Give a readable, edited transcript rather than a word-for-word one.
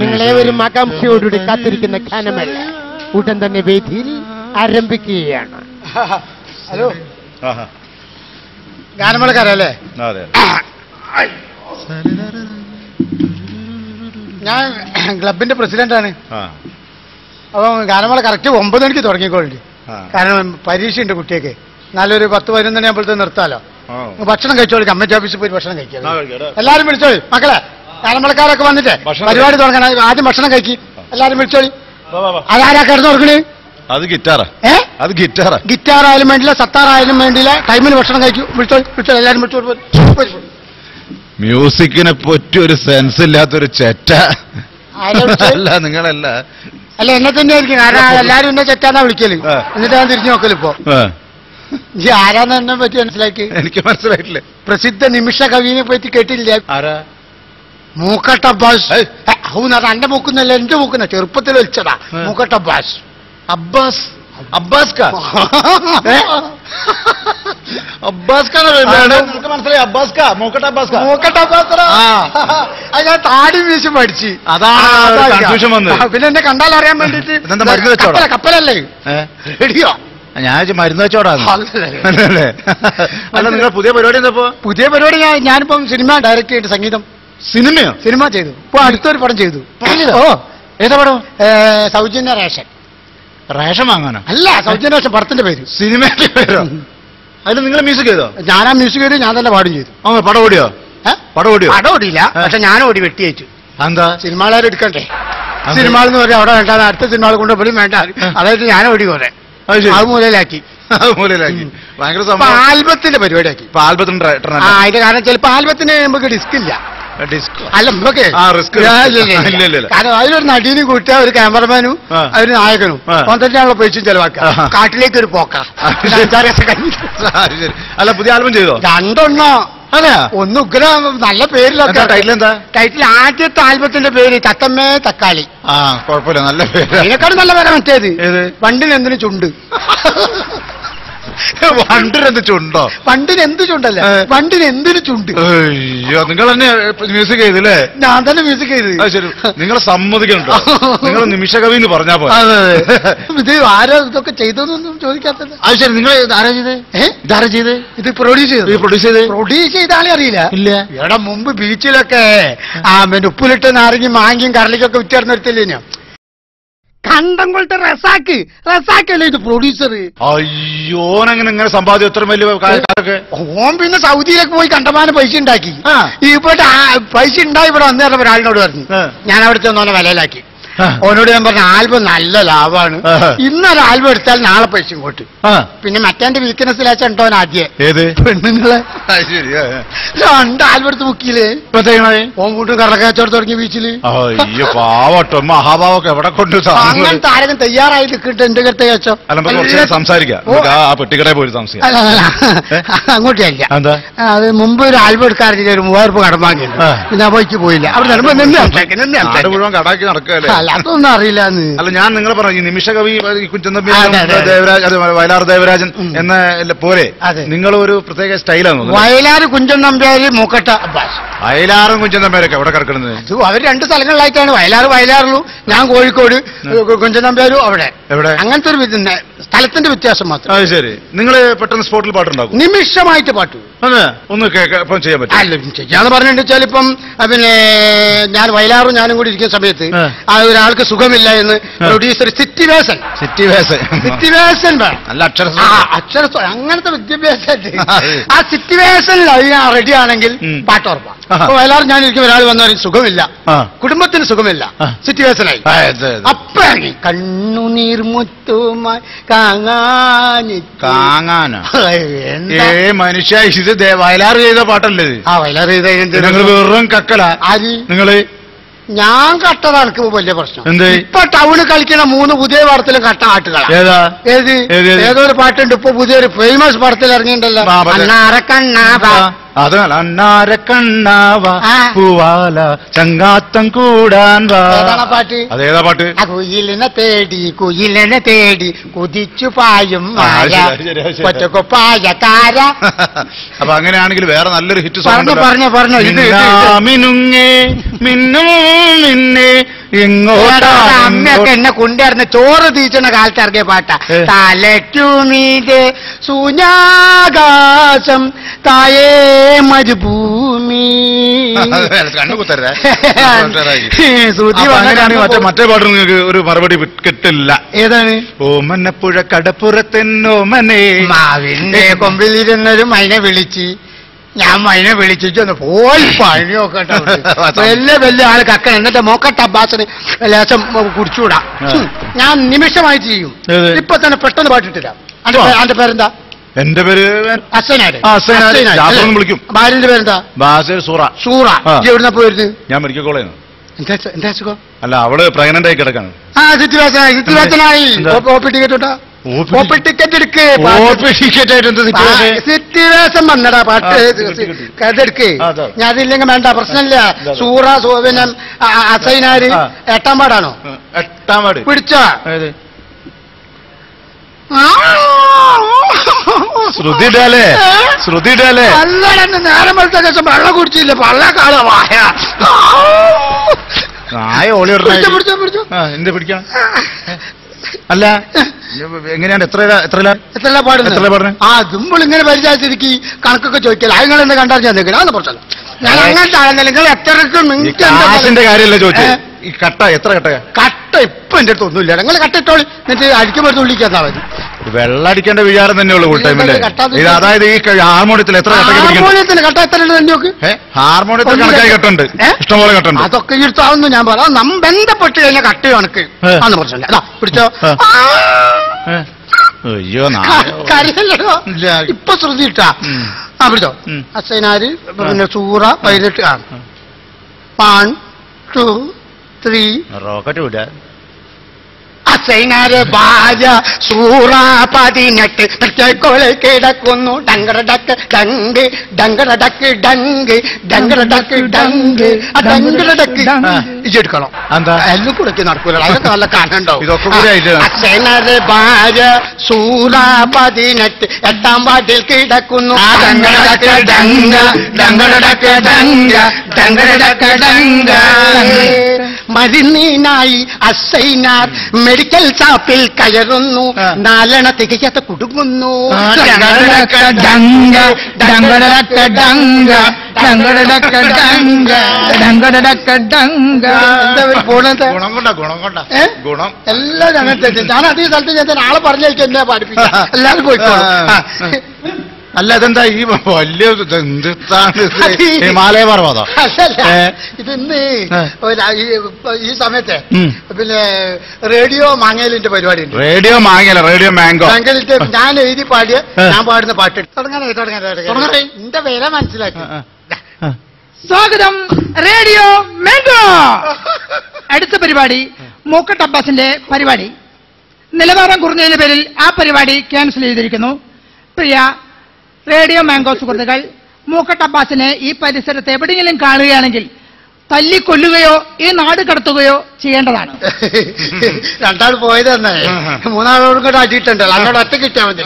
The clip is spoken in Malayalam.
നിങ്ങളേവരും ആകാംക്ഷയോടുകൂടി കാത്തിരിക്കുന്ന ഗാനമേള ഉടൻ തന്നെ വേദിയിൽ ആരംഭിക്കുകയാണ്. ഹലോ, ഗാനമേളക്കാരല്ലേ? ഞാൻ ക്ലബിന്റെ പ്രസിഡന്റാണ്. അപ്പൊ ഗാനമേള കറക്റ്റ് 9 മണിക്ക് തുടങ്ങിക്കോളി. കാരണം പരീക്ഷയുണ്ട് കുട്ടിയൊക്കെ. നല്ലൊരു 10-11 മണിയാകുമ്പോഴത്തെ നിർത്താലോ. ഭക്ഷണം കഴിച്ചോളി. കമ്മിറ്റി ഓഫീസിൽ പോയി ഭക്ഷണം കഴിക്കാം. എല്ലാരും വിളിച്ചോളി. മക്കളെ, ഗാനമേളക്കാരൊക്കെ വന്നിട്ട് പരിപാടി തുടങ്ങാൻ ആദ്യം ഭക്ഷണം കഴിക്കി. എല്ലാരും വിളിച്ചോളി. അതാരാ കിടന്നു കൊടുക്കണേ? അത് ഗിറ്റാറാ. അത് ഗിറ്റാറാ. ഗിറ്റാർ ആയാലും വേണ്ടില്ല, സത്താറായാലും വേണ്ടില്ല, ടൈമിന് ഭക്ഷണം കഴിക്കും. വിളിച്ചോളി. എല്ലാരും വിളിച്ചോളി. മ്യൂസിക്കിനെ പറ്റിയൊരു സെൻസ് ഇല്ലാത്തൊരു ചെറ്റ. അല്ല, നിങ്ങളല്ല. അല്ല, എന്നെ തന്നെയായിരിക്കും. കാരണം എല്ലാരും എന്നെ ചെറ്റാന്നാ വിളിക്കല്. എന്നിട്ട് ഞാൻ തിരിഞ്ഞു നോക്കല്. ഇപ്പൊ ഈ ആരാന്ന് എന്നെ പറ്റി മനസ്സിലാക്കി? എനിക്ക് മനസ്സിലായിട്ടില്ല. പ്രസിദ്ധ നിമിഷ കവിനെ പറ്റി കേട്ടില്ല? ആരാ? മൂക്കട്ട അബ്ബാസ്. അത് എന്റെ മൂക്കുന്നല്ല, എന്റെ മൂക്കുന്ന. ചെറുപ്പത്തിൽ വലിച്ചതാ മൂക്കട്ട അബ്ബാസ്. അബ്ബാസ് മനസ്സിലായി. ഞാൻ താടി വീശും പഠിച്ച്. പിന്നെ എന്നെ കണ്ടാൽ അറിയാൻ വേണ്ടിട്ട്. കപ്പലല്ലേ റെഡിയോ? ഞാൻ മരുന്ന് വെച്ചോടാ. അല്ല, നിങ്ങൾ പുതിയ പരിപാടി എന്താ? പുതിയ പരിപാടി ഞാനിപ്പം സിനിമ ഡയറക്റ്റ് ചെയ്തിട്ട് സംഗീതം. സിനിമ ചെയ്തു. ഇപ്പൊ അടുത്തൊരു പടം ചെയ്തു. ഓ, ഏതാ പടം? സൗജന്യ റേഷൻ. റേഷൻ വാങ്ങാനോ? അല്ല, സൗജന്യ റേഷൻ പടത്തിന്റെ പേര്. സിനിമയുടെ പേരോ? അതിൽ നിങ്ങൾ മ്യൂസിക് ചെയ്തോ? ഞാനാ മ്യൂസിക് ചെയ്ത് ഞാൻ തന്നെ പാടും ചെയ്തു. പടം ഓടിയോ? പടം ഓടിയില്ല. പക്ഷെ ഞാൻ ഓടി വെട്ടിയേച്ചു. എന്താ? സിനിമകളാരും എടുക്കണ്ടേ? സിനിമകൾ എന്ന് പറയാം അവിടെ വേണ്ട, അടുത്ത സിനിമകൾ കൊണ്ടുപോലും വേണ്ട. അതായത് ഞാൻ ഓടി പോരെ. അത് മൂലയിലാക്കി. ഭയങ്കര ആൽബത്തിന്റെ പരിപാടിയാക്കി. അതിന്റെ കാരണം ചിലപ്പോ ആൽബത്തിന് നമുക്ക് ഡിസ്ക് ഇല്ല. അല്ല, നമുക്ക് കാരണം അതിലൊരു നടീനും കൂട്ടുക, ഒരു ക്യാമറമാനും ഒരു നായകനും തന്നെയാണല്ലോ പൈസയും ചെലവാക്കുക. കാട്ടിലേക്ക് ഒരു പോക്ക. അല്ല, പുതിയ ആൽബം ചെയ്തോ? 2 അതെ. ഒന്ന് ഉഗ്ര, നല്ല പേരിലൊക്കെ. ടൈറ്റിൽ എന്താ? ടൈറ്റിൽ ആദ്യത്തെ ആൽബത്തിന്റെ പേര് തത്തമ്മേ തക്കാളി. കുഴപ്പമില്ല, നല്ല പേര്. അതിനെക്കാളും നല്ല പേരാ മറ്റേത്. വണ്ടിനെന്തിനു ചുണ്ട്. വണ്ടിനെന്ത് ചുണ്ടോ? വണ്ടിനെന്ത് ചുണ്ടല്ല, വണ്ടിനെന്തിനു ചുണ്ട്. അയ്യോ, നിങ്ങൾ തന്നെ മ്യൂസിക് ചെയ്തല്ലേ? ഞാൻ തന്നെ മ്യൂസിക് ചെയ്ത്. ശരി, നിങ്ങൾ സമ്മതിക്കണ്ടോ? നിങ്ങൾ നിമിഷ കവി എന്ന് പറഞ്ഞാ പോലെ. ഇത് ആരോ ഇതൊക്കെ ചെയ്തതൊന്നും ചോദിക്കാത്തത്. അത് ശരി, നിങ്ങൾ ആരാ ചെയ്ത്? ഇതാരാ ചെയ്ത്? ഇത് പ്രൊഡ്യൂസ് ചെയ്ത ആളെ അറിയില്ല. ഇല്ല. ഇവിടെ മുമ്പ് ബീച്ചിലൊക്കെ ഉപ്പിലിട്ട് നാരങ്ങി മാങ്ങിയും കടലിക്കൊക്കെ വിറ്റാർന്നെടുത്തില്ലേ ഞാൻ. കണ്ടംകൊളത്തെ റസാക്കല്ലേ ഇത് പ്രൊഡ്യൂസർ. അയ്യോനെങ്ങനെ സമ്പാദ്യം എത്ര വലിയ കാര്യമൊക്കെ. ഓൻ പിന്നെ സൗദിയിലേക്ക് പോയി കണ്ടമാനം പൈസ ഉണ്ടാക്കി. ഇവിടെ പൈസ ഉണ്ടായി ഇവിടെ വന്നേരം ഒരാളിനോട് പറഞ്ഞു. ഞാൻ അവിടെ ചെന്നോനെ വിലയിലാക്കി. ഓനോട് ഞാൻ പറഞ്ഞ ആൽബം നല്ല ലാഭമാണ്, ഇന്നൊരു ആൽബം എടുത്താൽ നാളെ പൈസ ഇങ്ങോട്ട്. പിന്നെ മറ്റേ വീക്ക്നെസ്സിലാച്ചോ ആദ്യം പെണ്ണുങ്ങളെ 2 ആൽബം എടുത്ത് ബുക്കില് ഓൻ കൂട്ടും കറക്കച്ചവടം തുടങ്ങി ബീച്ചില്. പാവട്ടോ, മഹാഭാവൊക്കെ എവിടെ കൊണ്ട് അങ്ങനത്തെ ആരെങ്കിലും തയ്യാറായി നിൽക്കിട്ട് എന്റെ കത്ത് വെച്ചോ. സംസാരിക്കാം. പോയി അങ്ങോട്ടേ അല്ല, അത് മുമ്പ് ഒരു ആൽബം എടുക്കാറില്ല, ഒരു 3000 രൂപ കടം വാങ്ങിയിട്ടുണ്ട്. പിന്നെ ആ പോയിക്ക് പോയില്ല. അവിടെ മുഴുവൻ കടാക്കി നടക്കല്ലേ. അതൊന്നും അറിയില്ല. അല്ല, ഞാൻ നിങ്ങൾ പറഞ്ഞു നിമിഷ കവി കുഞ്ചൻതമ്പി ദേവരാജ്, വയലാർ ദേവരാജൻ എന്ന പോലെ നിങ്ങൾ ഒരു പ്രത്യേക സ്റ്റൈലാണ്. വയലാർ കുഞ്ചൻ നമ്പ്യാര്, മൂക്കട്ട അബ്ബാസ്. വയലാറും കുഞ്ചൻ നമ്പ്യാരൊക്കെ എവിടെ കിടക്കുന്നത്? അവർ 2 സ്ഥലങ്ങളിലായിട്ടാണ്. വയലാറിലും ഞാൻ കോഴിക്കോട്, കുഞ്ചൻ നമ്പ്യാരും അവിടെ. എവിടെ? അങ്ങനത്തെ ഒരു സ്ഥലത്തിന്റെ വ്യത്യാസം മാത്രം. അത് ശരി. നിങ്ങൾ പെട്ടെന്ന് സ്പോട്ടിൽ പാട്ടുണ്ടാക്കും? നിമിഷമായിട്ട് പാട്ട് ഒന്ന് ഇപ്പം ചെയ്യാൻ പറ്റും? അല്ല, ചെയ്യാന്ന് പറഞ്ഞിട്ട് വെച്ചാൽ ഇപ്പം പിന്നെ ഞാൻ വയലാറും ഞാനും കൂടി ഇരിക്കുന്ന സമയത്ത് ഒരാൾക്ക് സുഖമില്ല എന്ന് പ്രൊഡ്യൂസർ സിറ്റിവേസൻ നല്ല അക്ഷര അങ്ങനത്തെ വിദ്യാഭ്യാസം. ആ സിറ്റിവേഷനിൽ ഞാൻ റെഡി ആണെങ്കിൽ പാട്ട് ഉറപ്പാണ്. വയലാർ ഞാൻ ഇരിക്കും, ഒരാൾ വന്നാൽ സുഖമില്ല, കുടുംബത്തിന് സുഖമില്ല, സിറ്റുവേഷനായി. അപ്പൊ കണ്ണുനീർ മുത്തുമായി കാങ്ങാനോ മനുഷ്യ, ഇത് വയലാർ ചെയ്ത പാട്ടല്ലേ? വയലാർ ചെയ്ത വെറും കക്കല. നിങ്ങള് ഞാൻ കട്ടതാണ് എനിക്ക് വലിയ പ്രശ്നം. എന്ത്? ഇപ്പൊ ടൗണിൽ കളിക്കുന്ന 3 പുതിയ പടത്തിലും കട്ട പാട്ടുകളാണ്. ഏതോ ഒരു പാട്ടുണ്ട് ഇപ്പൊ പുതിയൊരു ഫേമസ് പടത്തിൽ ഇറങ്ങിയിട്ടുണ്ടല്ലോ. അതിനാൽ അന്നാര കണ്ണാവ പൂവാല ചങ്ങാത്തം കൂടാൻ വാ. പാട്ട് അതേതാ പാട്ട്? കുയിലിനെ തേടി കുതിച്ചു പായും കൊപ്പായക്കാര. അപ്പൊ അങ്ങനെയാണെങ്കിൽ വേറെ നല്ലൊരു ഹിറ്റ് പറഞ്ഞു മിനുങ്ങേ മിന്നും മിന്നെ അമ്മയൊക്കെ എന്നെ കൊണ്ടുവരുന്ന ചോറ് തീച്ചുന്ന കാലത്ത് ഇറങ്ങിയ പാട്ടാ. തലയ്ക്കുമീതെ ശൂന്യാകാശം തായേ മരുഭൂമി. മറ്റേ പാട്ട് നിങ്ങൾക്ക് ഒരു മറുപടി കിട്ടില്ല. ഏതാണ്? ഓമന്നപ്പുഴ കടപ്പുറത്തെന്നോമനെ മാവിന്റെ കൊമ്പിലിരുന്നൊരു മൈനെ വിളിച്ച് ഞാൻ മൈനെ വിളിച്ചിട്ടൊന്ന് പോയി പണിയൊക്കെ വലിയ ആള് കക്കൻ. എന്നിട്ട് മോക്കട്ട് അബ്ബാസിന് ലേശം കുടിച്ചുകൂടാ. ഞാൻ നിമിഷമായി ചെയ്യും. ഇപ്പൊ തന്നെ പെട്ടെന്ന് പാട്ടിട്ടില്ല. അതിന്റെ പേരെന്താ? എന്റെ പേര് വിളിക്കും. ഭാര്യന്റെ പേരെന്താ? സൂറ. സൂറ. എവിടുന്ന പോയിരുന്നു? ഞാൻ മെഡിക്കൽ കോളേജ്. എന്താ അസുഖം? അല്ല, അവള് പ്രഗ്നന്റ് ആയി കിടക്കാണ്. സിറ്റുവേഷനായി. ടിക്കറ്റ് ഉണ്ടോ? ടിക്കറ്റ് എടുക്ക്. സിറ്റുവേഷൻ വന്നടാ പാട്ട് അതെടുക്ക്. ഞാൻ അതില്ലെങ്കിൽ വേണ്ട, പ്രശ്നമില്ല. സൂറ പിന്നെ അസൈനാര് 8ാം പാടാണോ? 8ാം പാട് പിടിച്ചോ? ശ്രുതിടാലേ അല്ലാതെ നേരം വെളുത്ത ശേഷം വെള്ളം കുടിച്ചില്ല. പള്ളക്കാല വായ പിടിച്ചോ. എന്ത് പിടിക്കാം? അല്ല, എങ്ങനെയാണ്? എത്ര പാടുന്നത്? ആ ദുമ്പിൾ ഇങ്ങനെ പരിചയത്തിരിക്കി കണക്കൊക്കെ ചോദിക്കല. നിങ്ങൾ എന്താ കണ്ടാൽ ഞാൻ നിൽക്കണം പ്രശ്നം. ഞാൻ അങ്ങനത്തെ ആളെന്നല്ല. നിങ്ങൾ എത്രക്കും കാശിന്റെ കാര്യമല്ല ചോദിച്ചത്. ഈ കട്ട എത്ര കട്ട ഇപ്പൊ എന്റെ അടുത്ത് ഒന്നുമില്ല. നിങ്ങൾ കട്ട ഇട്ടോളി. എന്നിട്ട് അടിക്കുമ്പോൾ തുള്ളിക്കാത്താ മതി. വെള്ളം അടിക്കേണ്ട വിചാരം തന്നെയുള്ളൂ ഫുൾ ടൈമില്. അതായത് ഈ ഹാർമോണിയത്തിൽ എത്ര ഹാർമോണിയത്തിന് കട്ട എത്ര നോക്ക്. ഹാർമോണിയത്തിൽ കണക്കായി കെട്ടുണ്ട്, ഇഷ്ടംപോലെ കെട്ടുണ്ട്. അതൊക്കെ എടുത്താവുന്നു ഞാൻ പറയാം. ബന്ധപ്പെട്ട് കഴിഞ്ഞാൽ കട്ട കണക്ക് അന്ന് പ്രശ്നമില്ല. അതാ പിടിച്ചോ. അയ്യോ, കാര്യല്ലോ ഇപ്പൊ ശ്രദ്ധിട്ടാ. ആ പിടിച്ചോ. അസൈനാര് പിന്നെ സൂറ 18. 1 2 3 റോക്കറ്റ് വിടാ. അസൈനാര് ഭാര്യ സൂറ 18 കൊല കിടക്കുന്നു. ഡങ്കടക്ക് ഡങ്ക് ഡങ്കടക്ക് ഡങ്ക് ഡങ്കടക്ക് ഡങ്ക് ഡങ്കടക്ക് ഇതെടുക്കണം. എല്ലാം കൂടെ നടക്കൂല. അതൊക്കെ നല്ല കാണണ്ടാവും. അസൈനാര് ഭാര്യ സൂറ 18 8ാം പാട്ടിൽ കിടക്കുന്നു. ഡങ്കടക്ക് ഡങ്ക ഡങ്കടക്ക് ഡങ്ക ഡങ്കടക്ക് ഡങ്ക. മരുന്നിനായി അസൈനാർ മെഡിക്കൽ ഷാപ്പിൽ കയറുന്നു. 4 തികയാത്ത കുടുങ്ങുന്നു. എല്ലാവരും അങ്ങനത്തെ. ഞാൻ അതേ സ്ഥലത്ത് ഞാൻ ആളെ പറഞ്ഞേക്കും എന്നെ പഠിപ്പിക്കാം. എല്ലാവരും പോയിക്കോളും. അല്ല, ഇതെന്താ ഈ വലിയ ഹിമാലയ പർവ്വതം? ഇതിന്ന് ഈ സമയത്ത് പിന്നെ റേഡിയോ മാങ്ങലിന്റെ പരിപാടി ഉണ്ട്. Radio mango. മാങ്ങലിന്റെ ഞാൻ എഴുതി പാടിയ ഞാൻ പാടുന്ന പാട്ട് തുടങ്ങാൻ എന്റെ വില മനസ്സിലാക്കി. സ്വാഗതം റേഡിയോ മാംഗോ. അടുത്ത പരിപാടി മൂക്കട്ട് അബ്ബാസിന്റെ പരിപാടി. നിലവാരം കുറഞ്ഞതിന്റെ പേരിൽ ആ പരിപാടി ക്യാൻസൽ ചെയ്തിരിക്കുന്നു. പ്രിയ റേഡിയോ മാംഗോ സുഹൃത്തുക്കൾ, മൂക്കട്ട് അബ്ബാസിനെ ഈ പരിസരത്ത് എവിടെയെങ്കിലും കാണുകയാണെങ്കിൽ തല്ലിക്കൊല്ലുകയോ ഈ നാട് കടത്തുകയോ ചെയ്യേണ്ടതാണ്. 2 ആൾ പോയത് തന്നെ 3 ആളോടും കൂടെ അടിയിട്ടുണ്ടല്ലോ. അങ്ങോട്ട് ഒറ്റ കിട്ടിയാൽ മതി.